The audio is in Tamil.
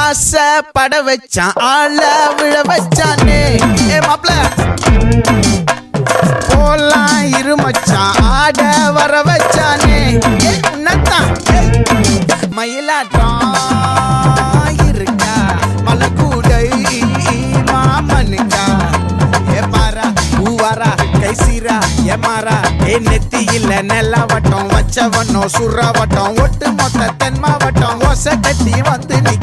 ஆசை பட வச்சான் ஆள விழ வச்சானே மாப்ள போலாம் இருமச்சான் ஆட வர வச்சானே உன்னத்தான் மயிலாட்டம் இருக்கா மலக்கூடை மாமனுக்கா பாரா பூவாரா கைசீரா ஏமாறா நெத்தி இல்ல நெல்லாவட்டம் வச்சவட்டம் சுறாவட்டம் ஒட்டு மொத்த தென் மாவட்டம் ஓசை கட்டி வந்து நீ